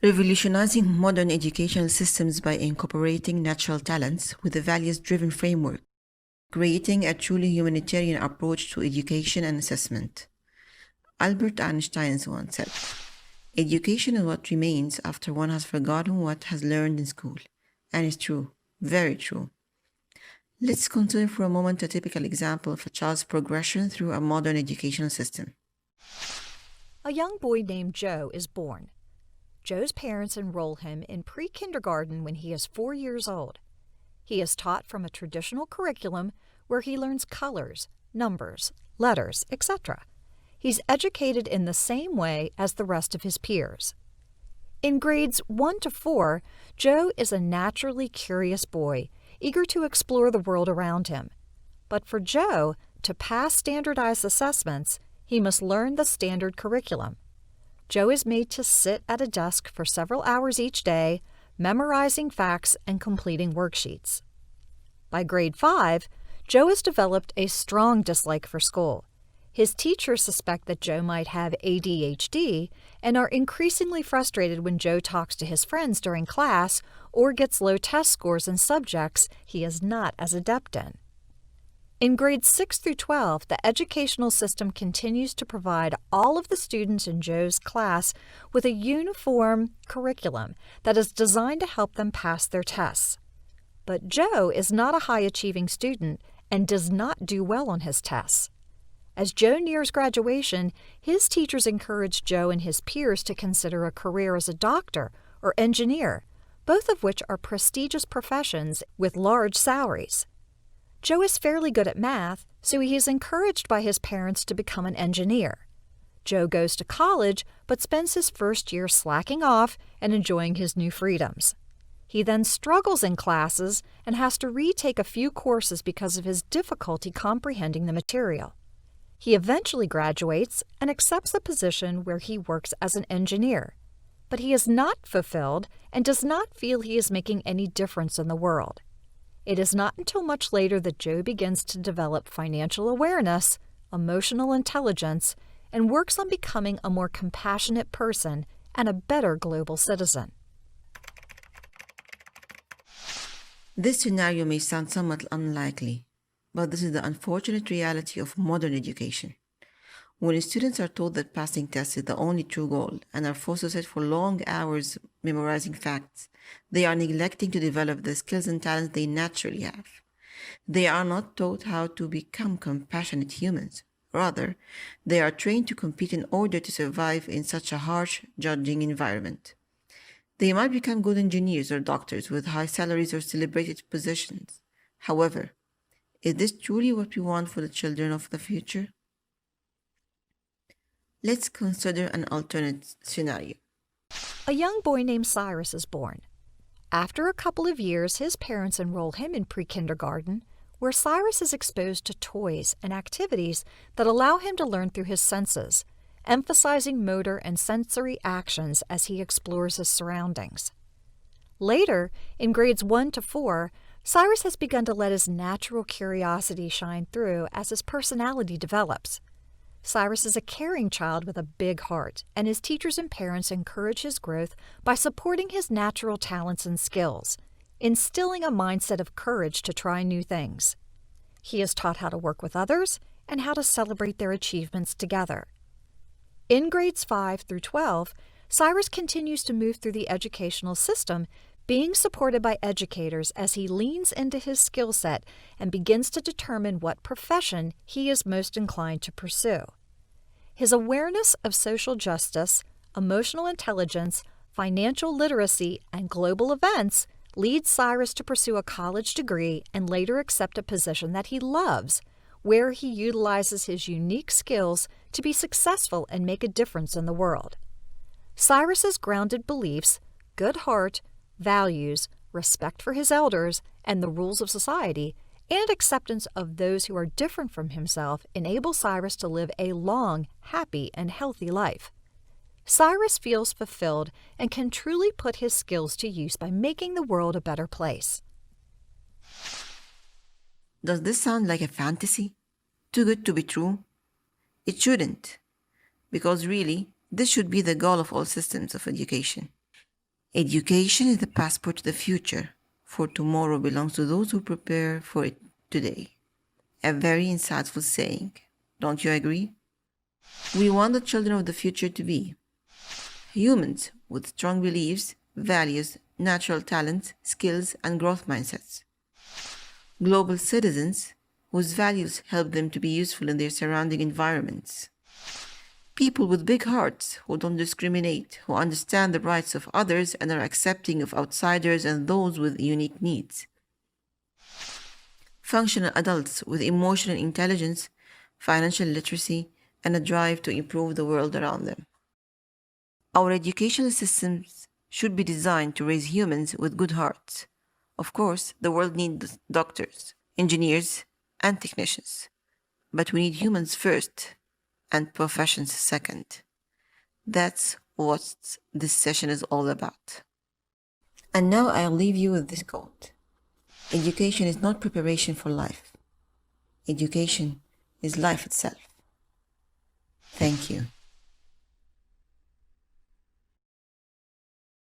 Revolutionizing modern educational systems by incorporating natural talents with a values-driven framework, creating a truly humanitarian approach to education and assessment. Albert Einstein once said, "Education is what remains after one has forgotten what has learned in school." And it's true, very true. Let's consider for a moment a typical example of a child's progression through a modern educational system. A young boy named Joe is born. Joe's parents enroll him in pre-kindergarten when he is 4 years old. He is taught from a traditional curriculum where he learns colors, numbers, letters, etc. He's educated in the same way as the rest of his peers. In grades 1 to 4, Joe is a naturally curious boy, eager to explore the world around him. But for Joe, to pass standardized assessments, he must learn the standard curriculum. Joe is made to sit at a desk for several hours each day, memorizing facts and completing worksheets. By grade 5, Joe has developed a strong dislike for school. His teachers suspect that Joe might have ADHD and are increasingly frustrated when Joe talks to his friends during class or gets low test scores in subjects he is not as adept in. In grades 6 through 12, the educational system continues to provide all of the students in Joe's class with a uniform curriculum that is designed to help them pass their tests. But Joe is not a high-achieving student and does not do well on his tests. As Joe nears graduation, his teachers encourage Joe and his peers to consider a career as a doctor or engineer, both of which are prestigious professions with large salaries. Joe is fairly good at math, so he is encouraged by his parents to become an engineer. Joe goes to college, but spends his first year slacking off and enjoying his new freedoms. He then struggles in classes and has to retake a few courses because of his difficulty comprehending the material. He eventually graduates and accepts a position where he works as an engineer, but he is not fulfilled and does not feel he is making any difference in the world. It is not until much later that Joe begins to develop financial awareness, emotional intelligence, and works on becoming a more compassionate person and a better global citizen. This scenario may sound somewhat unlikely, but this is the unfortunate reality of modern education. When students are told that passing tests is the only true goal and are forced to sit for long hours memorizing facts, they are neglecting to develop the skills and talents they naturally have. They are not taught how to become compassionate humans. Rather, they are trained to compete in order to survive in such a harsh, judging environment. They might become good engineers or doctors with high salaries or celebrated positions. However, is this truly what we want for the children of the future? Let's consider an alternate scenario. A young boy named Cyrus is born. After a couple of years, his parents enroll him in pre-kindergarten, where Cyrus is exposed to toys and activities that allow him to learn through his senses, emphasizing motor and sensory actions as he explores his surroundings. Later, in grades 1 to 4, Cyrus has begun to let his natural curiosity shine through as his personality develops. Cyrus is a caring child with a big heart, and his teachers and parents encourage his growth by supporting his natural talents and skills, instilling a mindset of courage to try new things. He is taught how to work with others and how to celebrate their achievements together. In grades 5 through 12, Cyrus continues to move through the educational system, being supported by educators as he leans into his skill set and begins to determine what profession he is most inclined to pursue. His awareness of social justice, emotional intelligence, financial literacy, and global events leads Cyrus to pursue a college degree and later accept a position that he loves, where he utilizes his unique skills to be successful and make a difference in the world. Cyrus's grounded beliefs, good heart, values, respect for his elders and the rules of society, and acceptance of those who are different from himself enable Cyrus to live a long, happy, and healthy life. Cyrus feels fulfilled and can truly put his skills to use by making the world a better place. Does this sound like a fantasy? Too good to be true? It shouldn't, because really, this should be the goal of all systems of education. Education is the passport to the future, for tomorrow belongs to those who prepare for it today. A very insightful saying. Don't you agree? We want the children of the future to be humans with strong beliefs, values, natural talents, skills, and growth mindsets. Global citizens whose values help them to be useful in their surrounding environments. People with big hearts who don't discriminate, who understand the rights of others and are accepting of outsiders and those with unique needs. Functional adults with emotional intelligence, financial literacy, and a drive to improve the world around them. Our educational systems should be designed to raise humans with good hearts. Of course, the world needs doctors, engineers, and technicians. But we need humans first and professions second. That's what this session is all about. And now I'll leave you with this quote. Education is not preparation for life. Education is life itself. Thank you.